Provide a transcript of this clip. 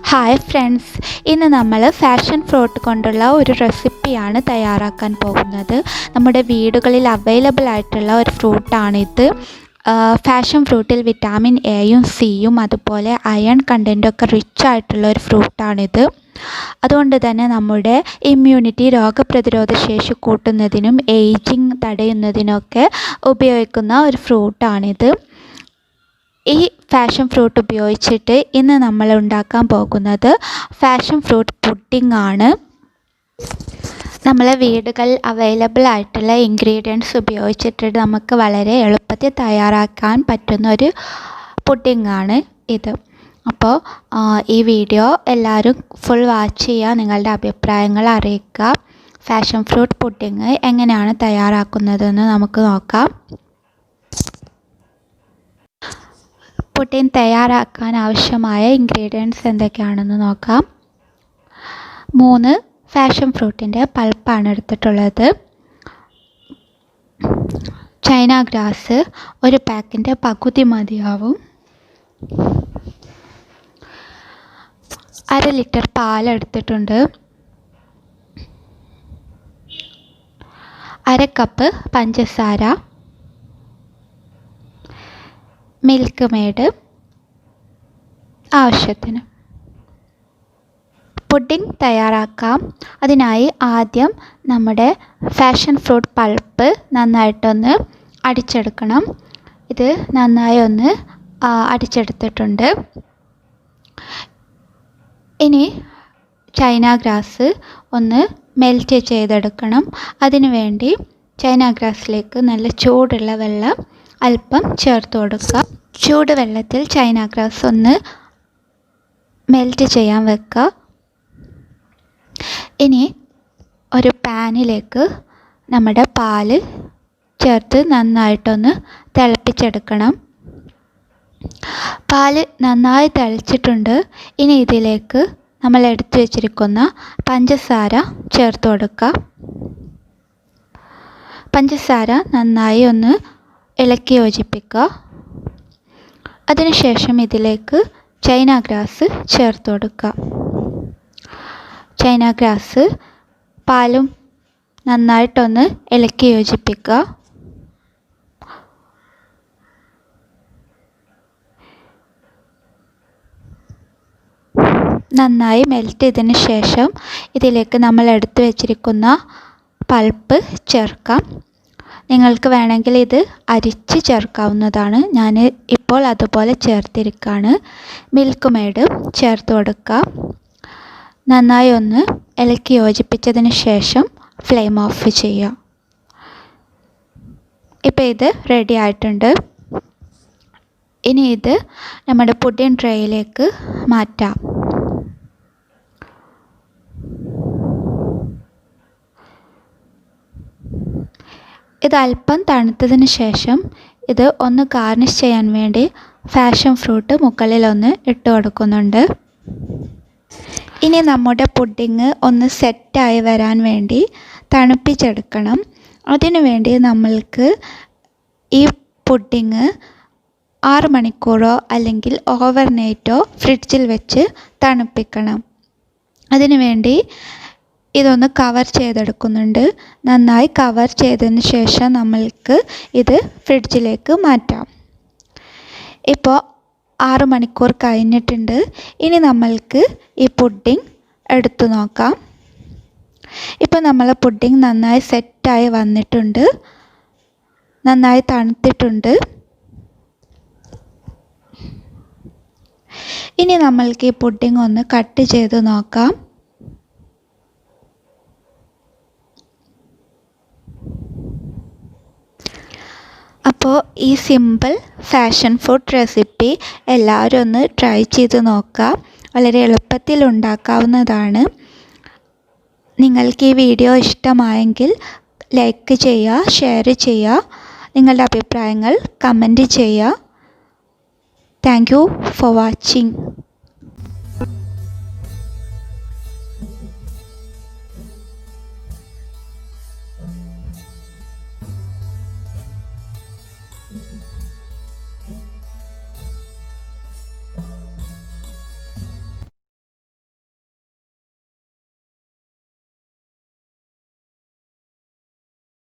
Hi friends, ഇന്ന് നമ്മൾ fashion fruit കൊണ്ടുള്ള ഒരു റെസിപ്പിയാണ് തയ്യാറാക്കാൻ പോകുന്നത്. നമ്മുടെ വീടുകളിൽ അവൈലബിൾ ആയിട്ടുള്ള ഒരു ഫ്രൂട്ടാണിത്. ഫാഷൻ ഫ്രൂട്ടിൽ വിറ്റാമിൻ എയും സിയും അതുപോലെ അയൺ കണ്ടൻറ്റൊക്കെ റിച്ച് ആയിട്ടുള്ള ഒരു ഫ്രൂട്ടാണിത്. അതുകൊണ്ട് തന്നെ നമ്മുടെ ഇമ്മ്യൂണിറ്റി, രോഗപ്രതിരോധ ശേഷി കൂട്ടുന്നതിനും ഏജിങ് തടയുന്നതിനൊക്കെ ഉപയോഗിക്കുന്ന ഒരു ഫ്രൂട്ടാണിത്. ഈ ഫാഷൻ ഫ്രൂട്ട് ഉപയോഗിച്ചിട്ട് ഇന്ന് നമ്മൾ ഉണ്ടാക്കാൻ പോകുന്നത് ഫാഷൻ ഫ്രൂട്ട് പുഡിംഗ് ആണ്. നമ്മളെ വീടുകളിൽ അവൈലബിൾ ആയിട്ടുള്ള ഇൻഗ്രീഡിയൻസ് ഉപയോഗിച്ചിട്ട് നമുക്ക് വളരെ എളുപ്പത്തിൽ തയ്യാറാക്കാൻ പറ്റുന്ന ഒരു പുഡിംഗ് ആണ് ഇത്. അപ്പോൾ ഈ വീഡിയോ എല്ലാവരും ഫുൾ വാച്ച് ചെയ്യുക, നിങ്ങളുടെ അഭിപ്രായങ്ങൾ അറിയിക്കുക. ഫാഷൻ ഫ്രൂട്ട് പുഡിംഗ് എങ്ങനെയാണ് തയ്യാറാക്കുന്നതെന്ന് നമുക്ക് നോക്കാം. പുഡിംഗ് തയ്യാറാക്കാൻ ആവശ്യമായ ഇൻഗ്രീഡിയൻസ് എന്തൊക്കെയാണെന്ന് നോക്കാം. 3 ഫാഷൻ ഫ്രൂട്ടിൻ്റെ പൾപ്പാണ് എടുത്തിട്ടുള്ളത്. ചൈന ഗ്രാസ് 1 പാക്കിൻ്റെ പകുതി മതിയാവും. 1/2 ലിറ്റർ പാലെടുത്തിട്ടുണ്ട്. 1/2 കപ്പ് പഞ്ചസാര, മിൽക്ക് മെയ്ഡ് ആവശ്യത്തിന്. പുഡിംഗ് തയ്യാറാക്കാം. അതിനായി ആദ്യം നമ്മുടെ ഫാഷൻ ഫ്രൂട്ട് പൾപ്പ് നന്നായിട്ടൊന്ന് അടിച്ചെടുക്കണം. ഇത് നന്നായി ഒന്ന് അടിച്ചെടുത്തിട്ടുണ്ട്. ഇനി ചൈന ഗ്രാസ് ഒന്ന് മെൽറ്റ് ചെയ്തെടുക്കണം. അതിനു വേണ്ടി ചൈന ഗ്രാസിലേക്ക് നല്ല ചൂടുള്ള വെള്ളം അല്പം ചേർത്ത് കൊടുക്കുക. ചൂടുവെള്ളത്തിൽ ചൈന ഗ്രാസ് ഒന്ന് മെൽറ്റ് ചെയ്യാൻ വെക്കുക. ഇനി ഒരു പാനിലേക്ക് നമ്മുടെ പാല് ചേർത്ത് നന്നായിട്ടൊന്ന് തിളപ്പിച്ചെടുക്കണം. പാല് നന്നായി തിളച്ചിട്ടുണ്ട്. ഇനി ഇതിലേക്ക് നമ്മൾ എടുത്തു വച്ചിരിക്കുന്ന പഞ്ചസാര ചേർത്ത് കൊടുക്കുക. പഞ്ചസാര നന്നായി ഒന്ന് ഇളക്കി യോജിപ്പിക്കുക. അതിനുശേഷം ഇതിലേക്ക് ചൈന ഗ്രാസ് ചേർത്ത് കൊടുക്കുക. ചൈന ഗ്രാസ് പാലും നന്നായിട്ടൊന്ന് ഇളക്കി യോജിപ്പിക്കുക. നന്നായി മെൽറ്റ് ചെയ്തതിന് ശേഷം ഇതിലേക്ക് നമ്മൾ എടുത്തു വച്ചിരിക്കുന്ന പൾപ്പ് ചേർക്കാം. നിങ്ങൾക്ക് വേണമെങ്കിൽ ഇത് അരിച്ച് ചേർക്കാവുന്നതാണ്. ഞാൻ ഇപ്പോൾ അതുപോലെ ചേർത്തിരിക്കുകയാണ്. മിൽക്ക് മെയ്ഡ് ചേർത്ത് കൊടുക്കുക. നന്നായി ഒന്ന് ഇളക്കി യോജിപ്പിച്ചതിന് ശേഷം ഫ്ലെയിം ഓഫ് ചെയ്യുക. ഇപ്പോൾ ഇത് റെഡി ആയിട്ടുണ്ട്. ഇനി ഇത് നമ്മുടെ പുഡിംഗ് ട്രേയിലേക്ക് മാറ്റാം. ഇത് അല്പം തണുത്തതിന് ശേഷം ഇത് ഒന്ന് ഗാർണിഷ് ചെയ്യാൻ വേണ്ടി ഫാഷൻ ഫ്രൂട്ട് മുകളിലൊന്ന് ഇട്ട് കൊടുക്കുന്നുണ്ട്. ഇനി നമ്മുടെ പുഡിംഗ് ഒന്ന് സെറ്റായി വരാൻ വേണ്ടി തണുപ്പിച്ചെടുക്കണം. അതിനു വേണ്ടി നമ്മൾക്ക് ഈ പുഡിംഗ് 6 മണിക്കൂറോ അല്ലെങ്കിൽ ഓവർനൈറ്റോ ഫ്രിഡ്ജിൽ വെച്ച് തണുപ്പിക്കണം. അതിനു വേണ്ടി ഇതൊന്ന് കവർ ചെയ്തെടുക്കുന്നുണ്ട്. നന്നായി കവർ ചെയ്തതിന് ശേഷം നമ്മൾക്ക് ഇത് ഫ്രിഡ്ജിലേക്ക് മാറ്റാം. ഇപ്പോൾ 6 മണിക്കൂർ കഴിഞ്ഞിട്ടുണ്ട്. ഇനി നമ്മൾക്ക് ഈ പുഡിംഗ് എടുത്തു നോക്കാം. ഇപ്പോൾ നമ്മളെ പുഡിംഗ് നന്നായി സെറ്റായി വന്നിട്ടുണ്ട്. നന്നായി തണുത്തിട്ടുണ്ട്. ഇനി നമ്മൾക്ക് ഈ പുഡിംഗ് ഒന്ന് കട്ട് ചെയ്ത് നോക്കാം. അപ്പോൾ ഈ സിമ്പിൾ ഫാഷൻ ഫുഡ് റെസിപ്പി എല്ലാവരും ഒന്ന് ട്രൈ ചെയ്ത് നോക്കുക. വളരെ എളുപ്പത്തിൽ ഉണ്ടാക്കാവുന്നതാണ്. നിങ്ങൾക്ക് ഈ വീഡിയോ ഇഷ്ടമായെങ്കിൽ ലൈക്ക് ചെയ്യുക, ഷെയർ ചെയ്യുക, നിങ്ങളുടെ അഭിപ്രായങ്ങൾ കമൻറ്റ് ചെയ്യുക. Thank you for watching.